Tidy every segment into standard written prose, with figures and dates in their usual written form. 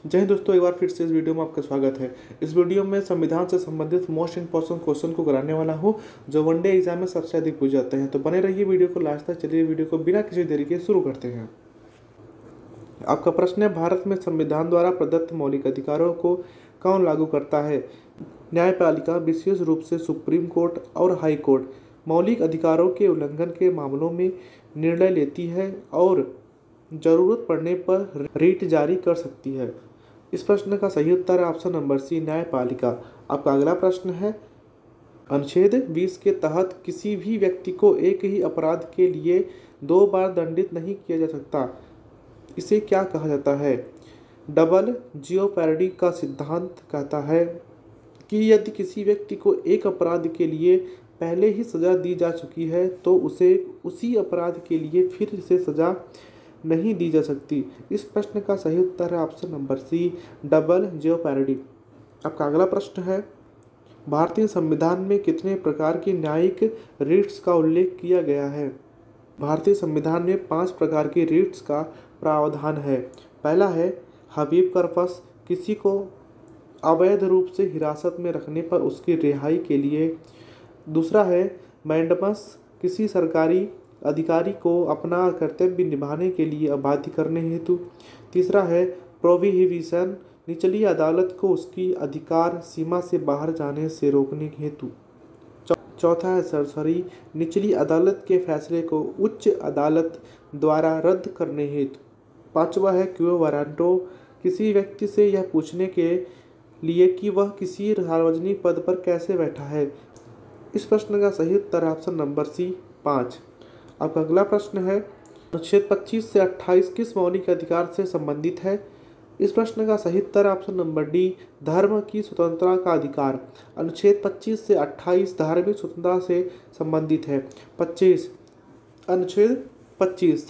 जय हिंद दोस्तों, एक बार फिर से इस वीडियो में आपका स्वागत है। इस वीडियो में संविधान से संबंधित मोस्ट इंपॉर्टेंट क्वेश्चन को कराने वाला हूं, जो वनडे एग्जाम में सबसे अधिक पूछे जाते हैं। तो बने रहिए वीडियो को लास्ट तक। चलिए वीडियो को बिना किसी देरी के शुरू करते हैं। आपका प्रश्न है, भारत में संविधान द्वारा प्रदत्त मौलिक अधिकारों को कौन लागू करता है? न्यायपालिका, विशेष रूप से सुप्रीम कोर्ट और हाई कोर्ट, मौलिक अधिकारों के उल्लंघन के मामलों में निर्णय लेती है और जरूरत पड़ने पर रिट जारी कर सकती है। इस प्रश्न का सही उत्तर है ऑप्शन नंबर सी, न्यायपालिका। आपका अगला प्रश्न है, अनुच्छेद 20 के तहत किसी भी व्यक्ति को एक ही अपराध के लिए 2 बार दंडित नहीं किया जा सकता। इसे क्या कहा जाता है? डबल जियोपैरिडी का सिद्धांत कहता है कि यदि किसी व्यक्ति को एक अपराध के लिए पहले ही सजा दी जा चुकी है तो उसे उसी अपराध के लिए फिर से सजा नहीं दी जा सकती। इस प्रश्न का सही उत्तर है ऑप्शन नंबर सी, डबल जियोपैरिडी। आपका अगला प्रश्न है, भारतीय संविधान में कितने प्रकार की न्यायिक रिट्स का उल्लेख किया गया है? भारतीय संविधान में 5 प्रकार की रिट्स का प्रावधान है। पहला है हबीब कर्पस, किसी को अवैध रूप से हिरासत में रखने पर उसकी रिहाई के लिए। दूसरा है मैंडमस, किसी सरकारी अधिकारी को अपना कर्तव्य निभाने के लिए बाध्य करने हेतु। तीसरा है प्रोहिबिशन, निचली अदालत को उसकी अधिकार सीमा से बाहर जाने से रोकने हेतु। चौथा है सरसरी, निचली अदालत के फैसले को उच्च अदालत द्वारा रद्द करने हेतु। पांचवा है क्यो वारंटो, किसी व्यक्ति से यह पूछने के लिए कि वह किसी सार्वजनिक पद पर कैसे बैठा है। इस प्रश्न का सही उत्तर ऑप्शन नंबर सी, 5। आपका अगला प्रश्न है, अनुच्छेद 25 से 28 किस मौलिक अधिकार से संबंधित है? इस प्रश्न का सही उत्तर ऑप्शन नंबर डी, धर्म की स्वतंत्रता का अधिकार। अनुच्छेद 25 से 28 धार्मिक स्वतंत्रता से संबंधित है। 25 अनुच्छेद 25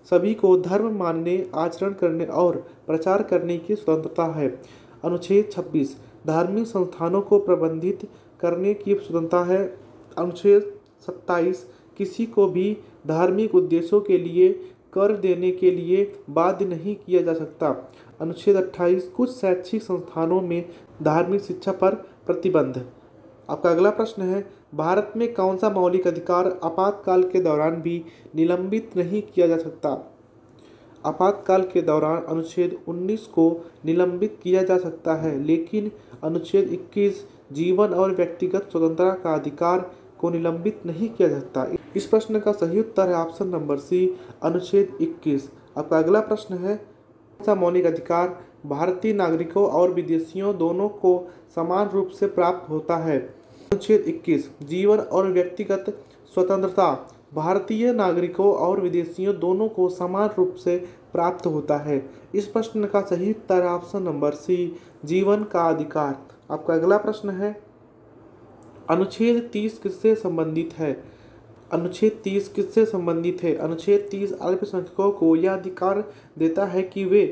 सभी को धर्म मानने, आचरण करने और प्रचार करने की स्वतंत्रता है। अनुच्छेद 26 धार्मिक संस्थानों को प्रबंधित करने की स्वतंत्रता है। अनुच्छेद 27 किसी को भी धार्मिक उद्देश्यों के लिए कर देने के लिए बाध्य नहीं किया जा सकता। अनुच्छेद 28 कुछ शैक्षिक संस्थानों में धार्मिक शिक्षा पर प्रतिबंध। आपका अगला प्रश्न है, भारत में कौन सा मौलिक अधिकार आपातकाल के दौरान भी निलंबित नहीं किया जा सकता? आपातकाल के दौरान अनुच्छेद 19 को निलंबित किया जा सकता है, लेकिन अनुच्छेद 21 जीवन और व्यक्तिगत स्वतंत्रता का अधिकार को निलंबित नहीं किया जा सकता। इस प्रश्न का सही उत्तर है ऑप्शन नंबर सी, अनुच्छेद 21। आपका अगला प्रश्न है, कौन सा मौलिक अधिकार भारतीय नागरिकों और विदेशियों दोनों को समान रूप से प्राप्त होता है? अनुच्छेद 21 जीवन और व्यक्तिगत स्वतंत्रता भारतीय नागरिकों और विदेशियों दोनों को समान रूप से प्राप्त होता है। इस प्रश्न का सही उत्तर ऑप्शन नंबर सी, जीवन का अधिकार। आपका अगला प्रश्न है, अनुच्छेद 30 किससे संबंधित है? अनुच्छेद 30 किससे संबंधित है? अनुच्छेद 30 अल्पसंख्यकों को यह अधिकार देता है कि वे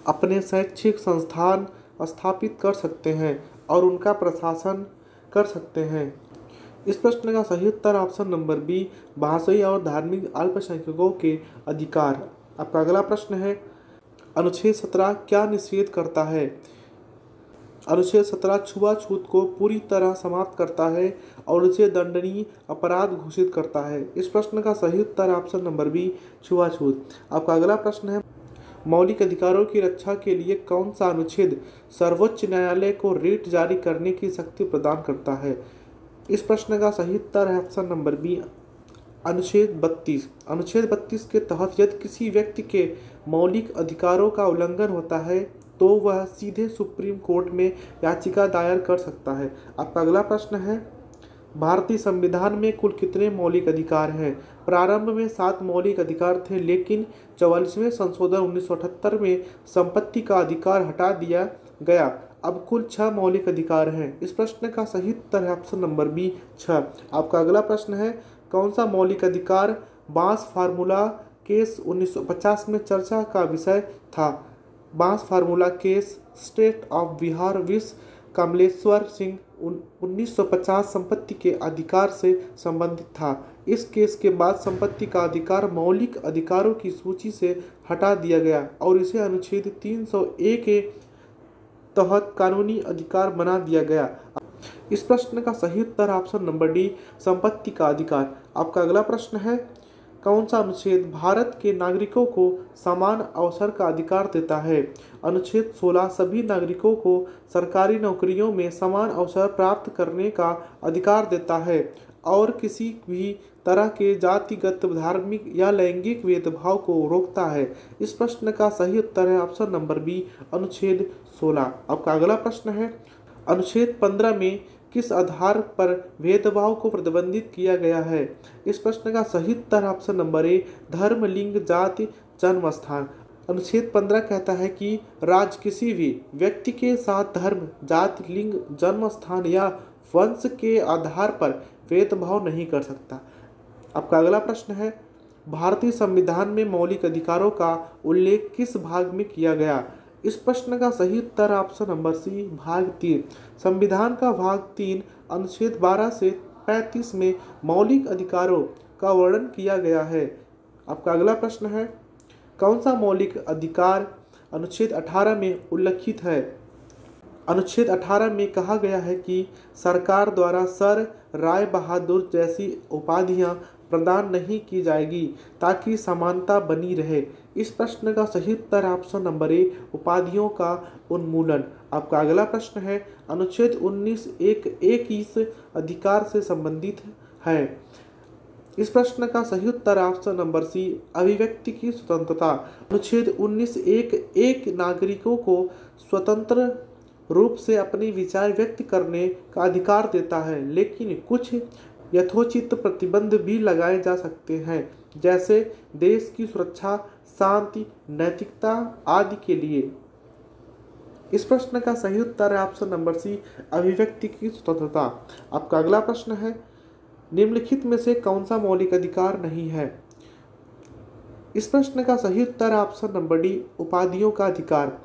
अपने शैक्षिक संस्थान स्थापित कर सकते हैं और उनका प्रशासन कर सकते हैं। इस प्रश्न का सही उत्तर ऑप्शन नंबर बी, भाषाई और धार्मिक अल्पसंख्यकों के अधिकार। आपका अगला प्रश्न है, अनुच्छेद 17 क्या निषेध करता है? अनुच्छेद 17 छुआछूत को पूरी तरह समाप्त करता है और इसे दंडनीय अपराध घोषित करता है। इस प्रश्न का सही उत्तर ऑप्शन नंबर बी, छुआछूत। आपका अगला प्रश्न है, मौलिक अधिकारों की रक्षा के लिए कौन सा अनुच्छेद सर्वोच्च न्यायालय को रिट जारी करने की शक्ति प्रदान करता है? इस प्रश्न का सही उत्तर है ऑप्शन नंबर बी, अनुच्छेद 32। अनुच्छेद 32 के तहत यदि किसी व्यक्ति के मौलिक अधिकारों का उल्लंघन होता है तो वह सीधे सुप्रीम कोर्ट में याचिका दायर कर सकता है। आपका अगला प्रश्न है, भारतीय संविधान में कुल कितने मौलिक अधिकार हैं? प्रारंभ में 7 मौलिक अधिकार थे, लेकिन 44वें संशोधन 1978 में संपत्ति का अधिकार हटा दिया गया। अब कुल 6 मौलिक अधिकार हैं। इस प्रश्न का सही उत्तर है ऑप्शन नंबर बी, 6। आपका अगला प्रश्न है, कौन सा मौलिक अधिकार बांस फार्मूला केस 1950 में चर्चा का विषय था? बांस formula case state of Bihar विश्व कमलेश्वर सिंह 1950 संपत्ति के अधिकार से संबंधित था। इस केस के बाद संपत्ति का अधिकार मौलिक अधिकारों की सूची से हटा दिया गया और इसे अनुच्छेद 301 के तहत कानूनी अधिकार बना दिया गया। इस प्रश्न का सही उत्तर ऑप्शन नंबर डी, संपत्ति का अधिकार। आपका अगला प्रश्न है, कौन सा अनुच्छेद भारत के नागरिकों को समान अवसर का अधिकार देता है? अनुच्छेद 16 सभी नागरिकों को सरकारी नौकरियों में समान अवसर प्राप्त करने का अधिकार देता है और किसी भी तरह के जातिगत, धार्मिक या लैंगिक भेदभाव को रोकता है। इस प्रश्न का सही उत्तर है ऑप्शन नंबर बी, अनुच्छेद 16। आपका अगला प्रश्न है, अनुच्छेद 15 में किस आधार पर भेदभाव को प्रतिबंधित किया गया है? इस प्रश्न का सही उत्तर ऑप्शन नंबर ए, धर्म, लिंग, जाति, जन्म स्थान। अनुच्छेद 15 कहता है कि राज्य किसी भी व्यक्ति के साथ धर्म, जाति, लिंग, जन्म स्थान या वंश के आधार पर भेदभाव नहीं कर सकता। आपका अगला प्रश्न है, भारतीय संविधान में मौलिक अधिकारों का उल्लेख किस भाग में किया गया? इस प्रश्न का सही उत्तर ऑप्शन नंबर सी, भाग 3। संविधान का भाग 3 अनुच्छेद 12 से 35 में मौलिक अधिकारों का वर्णन किया गया है। आपका अगला प्रश्न है, कौन सा मौलिक अधिकार अनुच्छेद 18 में उल्लिखित है? अनुच्छेद 18 में कहा गया है कि सरकार द्वारा सर, राय बहादुर जैसी उपाधियां प्रदान नहीं की जाएगी ताकि समानता बनी रहे। इस प्रश्न का सही उत्तर ऑप्शन नंबर ए, उपाधियों का उन्मूलन। आपका अगला प्रश्न है, अनुच्छेद 19 एक इस अधिकार से संबंधित है। इस प्रश्न का सही उत्तर ऑप्शन नंबर सी, अभिव्यक्ति की स्वतंत्रता। अनुच्छेद 19 एक नागरिकों को स्वतंत्र रूप से अपने विचार व्यक्त करने का अधिकार देता है, लेकिन कुछ यथोचित प्रतिबंध भी लगाए जा सकते हैं, जैसे देश की सुरक्षा, शांति, नैतिकता आदि के लिए। इस प्रश्न का सही उत्तर है ऑप्शन नंबर सी, अभिव्यक्ति की स्वतंत्रता। आपका अगला प्रश्न है, निम्नलिखित में से कौन सा मौलिक अधिकार नहीं है? इस प्रश्न का सही उत्तर है ऑप्शन नंबर डी, उपाधियों का अधिकार।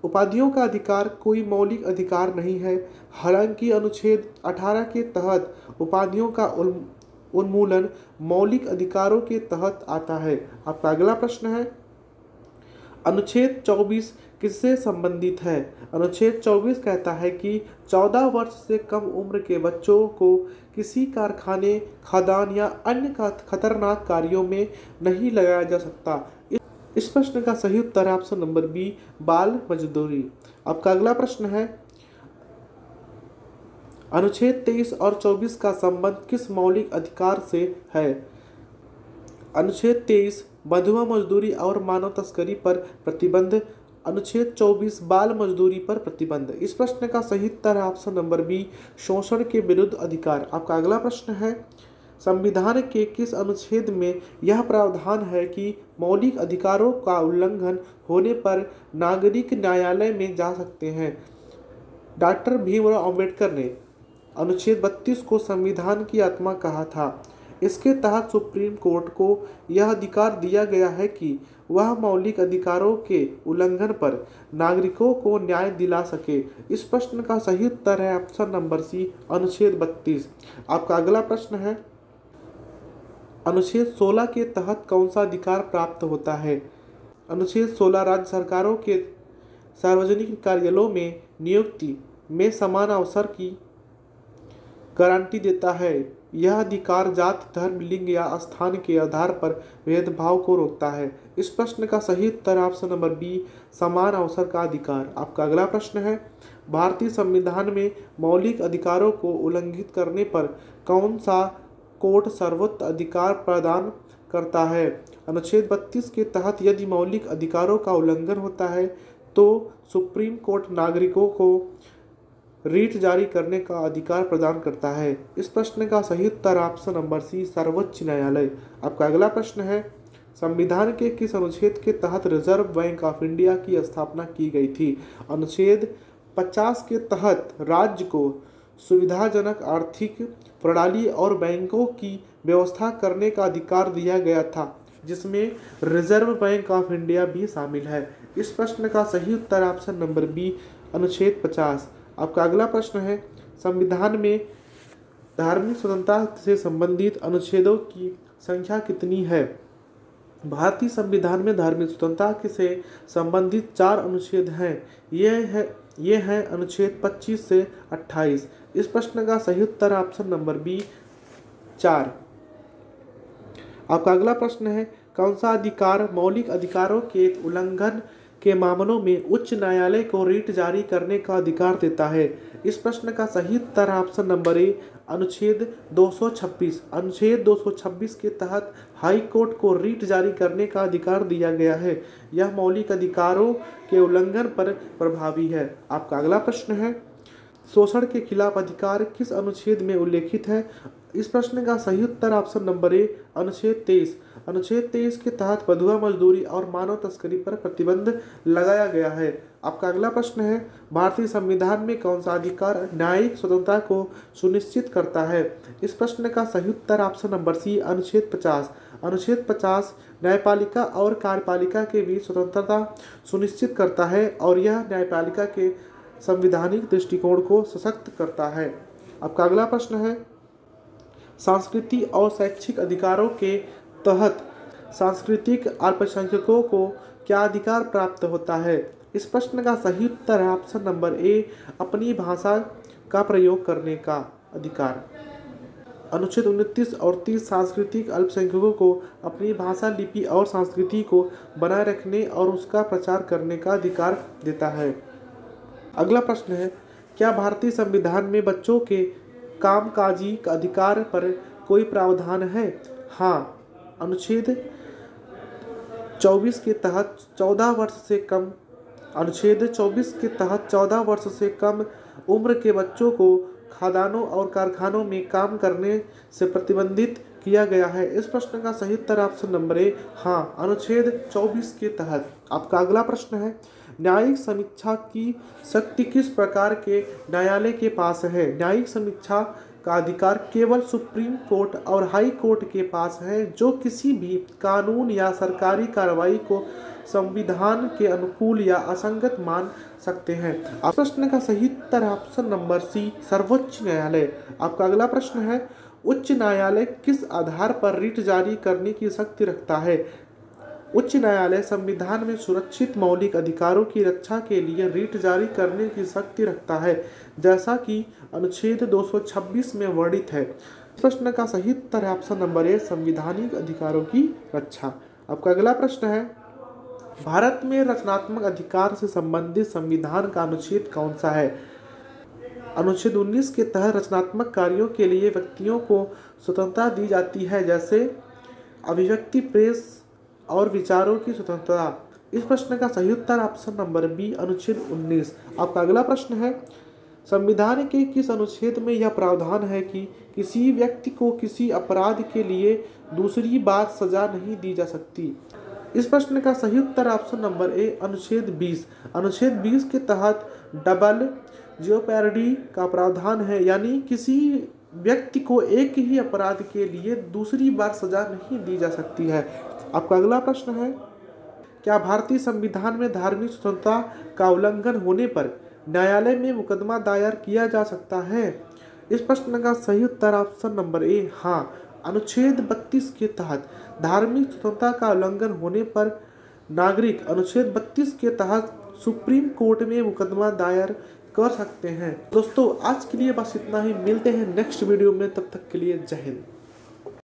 उपाधियों का अधिकार कोई मौलिक अधिकार नहीं है, हालांकि अनुच्छेद 18 के तहत उपाधियों का उन्मूलन मौलिक अधिकारों के तहत आता है। आपका अगला प्रश्न है, अनुच्छेद 24 किससे संबंधित है? अनुच्छेद 24 कहता है कि 14 वर्ष से कम उम्र के बच्चों को किसी कारखाने, खदान या अन्य खतरनाक कार्यों में नहीं लगाया जा सकता। इस प्रश्न का सही उत्तर है ऑप्शन नंबर बी, बाल मजदूरी। आपका अगला प्रश्न है, अनुच्छेद 23 और 24 का संबंध किस मौलिक अधिकार से है? अनुच्छेद 23 बंधुआ मजदूरी और मानव तस्करी पर प्रतिबंध, अनुच्छेद 24 बाल मजदूरी पर प्रतिबंध। इस प्रश्न का सही उत्तर है ऑप्शन नंबर बी, शोषण के विरुद्ध अधिकार। आपका अगला प्रश्न है, संविधान के किस अनुच्छेद में यह प्रावधान है कि मौलिक अधिकारों का उल्लंघन होने पर नागरिक न्यायालय में जा सकते हैं? डॉक्टर भीमराव अंबेडकर ने अनुच्छेद 32 को संविधान की आत्मा कहा था। इसके तहत सुप्रीम कोर्ट को यह अधिकार दिया गया है कि वह मौलिक अधिकारों के उल्लंघन पर नागरिकों को न्याय दिला सके। इस प्रश्न का सही उत्तर है ऑप्शन नंबर सी, अनुच्छेद 32। आपका अगला प्रश्न है, अनुच्छेद 16 के तहत कौन सा अधिकार प्राप्त होता है? अनुच्छेद 16 राज्य सरकारों के सार्वजनिक कार्यालयों में नियुक्ति में समान अवसर की गारंटी देता है। यह अधिकार जाति, धर्म, लिंग या स्थान के आधार पर भेदभाव को रोकता है। इस प्रश्न का सही उत्तर ऑप्शन नंबर बी, समान अवसर का अधिकार। आपका अगला प्रश्न है, भारतीय संविधान में मौलिक अधिकारों को उल्लंघित करने पर कौन सा कोर्ट सर्वोच्च अधिकार प्रदान करता है? अनुच्छेद 32 के तहत यदि मौलिक अधिकारों का उल्लंघन होता है तो सुप्रीम कोर्ट नागरिकों को रीट जारी करने का अधिकार प्रदान करता है। इस प्रश्न का सही उत्तर ऑप्शन नंबर सी, सर्वोच्च न्यायालय। आपका अगला प्रश्न है, संविधान के किस अनुच्छेद के तहत रिजर्व बैंक ऑफ इंडिया की स्थापना की गई थी? अनुच्छेद 50 के तहत राज्य को सुविधाजनक आर्थिक प्रणाली और बैंकों की व्यवस्था करने का अधिकार दिया गया था, जिसमें रिजर्व बैंक ऑफ इंडिया भी शामिल है। इस प्रश्न का सही उत्तर ऑप्शन नंबर बी, अनुच्छेद 50। आपका अगला प्रश्न है, संविधान में धार्मिक स्वतंत्रता से संबंधित अनुच्छेदों की संख्या कितनी है? भारतीय संविधान में धार्मिक स्वतंत्रता से संबंधित 4 अनुच्छेद हैं। ये हैं अनुच्छेद 25 से 28। इस प्रश्न का सही उत्तर ऑप्शन नंबर बी 4। आपका अगला प्रश्न है, कौन सा अधिकार मौलिक अधिकारों के उल्लंघन के मामलों में उच्च न्यायालय को रिट जारी करने का अधिकार देता है? इस प्रश्न का सही उत्तर ऑप्शन नंबर ए अनुच्छेद 226। अनुच्छेद 226 के तहत हाई कोर्ट को रिट जारी करने का अधिकार दिया गया है। यह मौलिक अधिकारों के उल्लंघन पर प्रभावी है। आपका अगला प्रश्न है, शोषण के खिलाफ अधिकार किस अनुच्छेद में उल्लेखित है? इस प्रश्न का सही उत्तर ऑप्शन नंबर ए अनुच्छेद 23। अनुच्छेद 23 के तहत बंधुआ मजदूरी और मानव तस्करी पर प्रतिबंध लगाया गया है। आपका अगला प्रश्न है, भारतीय संविधान में कौन सा अधिकार न्यायिक स्वतंत्रता को सुनिश्चित करता है? इस प्रश्न का सही उत्तर ऑप्शन नंबर सी अनुच्छेद 50। अनुच्छेद 50 न्यायपालिका और कार्यपालिका के बीच स्वतंत्रता सुनिश्चित करता है और यह न्यायपालिका के संवैधानिक दृष्टिकोण को सशक्त करता है। आपका अगला प्रश्न है, सांस्कृतिक और शैक्षिक अधिकारों के तहत सांस्कृतिक अल्पसंख्यकों को क्या अधिकार प्राप्त होता है? इस प्रश्न का सही उत्तर है ऑप्शन नंबर ए अपनी भाषा का प्रयोग करने का अधिकार। अनुच्छेद 29 और 30 सांस्कृतिक अल्पसंख्यकों को अपनी भाषा, लिपि और संस्कृति को बनाए रखने और उसका प्रचार करने का अधिकार देता है। अगला प्रश्न है, क्या भारतीय संविधान में बच्चों के कामकाजी अधिकार पर कोई प्रावधान है? हाँ, अनुच्छेद 24 के तहत 14 वर्ष से कम अनुच्छेद 24 के तहत 14 वर्ष से कम उम्र के बच्चों को खदानों और कारखानों में काम करने से प्रतिबंधित किया गया है। इस प्रश्न का सही उत्तर ऑप्शन नंबर ए हाँ, अनुच्छेद 24 के तहत। आपका अगला प्रश्न है, न्यायिक समीक्षा की शक्ति किस प्रकार के न्यायालय के पास है? न्यायिक समीक्षा का अधिकार केवल सुप्रीम कोर्ट और हाई कोर्ट के पास है, जो किसी भी कानून या सरकारी कार्रवाई को संविधान के अनुकूल या असंगत मान सकते हैं। प्रश्न का सही उत्तर ऑप्शन नंबर सी सर्वोच्च न्यायालय। आपका अगला प्रश्न है, उच्च न्यायालय किस आधार पर रिट जारी करने की शक्ति रखता है? उच्च न्यायालय संविधान में सुरक्षित मौलिक अधिकारों की रक्षा के लिए रिट जारी करने की शक्ति रखता है, जैसा कि अनुच्छेद 226 में वर्णित है। प्रश्न का सही उत्तर है ऑप्शन नंबर ए संवैधानिक अधिकारों की रक्षा। आपका अगला प्रश्न है, भारत में रचनात्मक अधिकार से संबंधित संविधान का अनुच्छेद कौन सा है? अनुच्छेद 19 के तहत रचनात्मक कार्यों के लिए व्यक्तियों को स्वतंत्रता दी जाती है, जैसे अभिव्यक्ति, प्रेस और विचारों की स्वतंत्रता। इस प्रश्न का सही उत्तर ऑप्शन नंबर बी अनुच्छेद 19। आपका अगला प्रश्न है, संविधान के किस अनुच्छेद में यह प्रावधान है कि किसी व्यक्ति को किसी अपराध के लिए दूसरी बार सजा नहीं दी जा सकती? इस प्रश्न का सही उत्तर ऑप्शन नंबर ए अनुच्छेद 20। अनुच्छेद 20 के तहत डबल जियोपैरिडी का प्रावधान है, यानी किसी व्यक्ति को एक ही अपराध के लिए दूसरी बार सजा नहीं दी जा सकती है। आपका अगला प्रश्न है, क्या भारतीय संविधान में धार्मिक स्वतंत्रता का उल्लंघन होने पर न्यायालय में मुकदमा दायर किया जा सकता है? इस प्रश्न का सही उत्तर ऑप्शन नंबर ए हाँ, अनुच्छेद 32 के तहत धार्मिक स्वतंत्रता का उल्लंघन होने पर नागरिक अनुच्छेद 32 के तहत सुप्रीम कोर्ट में मुकदमा दायर कर सकते हैं। दोस्तों, आज के लिए बस इतना ही। मिलते हैं नेक्स्ट वीडियो में, तब तक के लिए जय हिंद।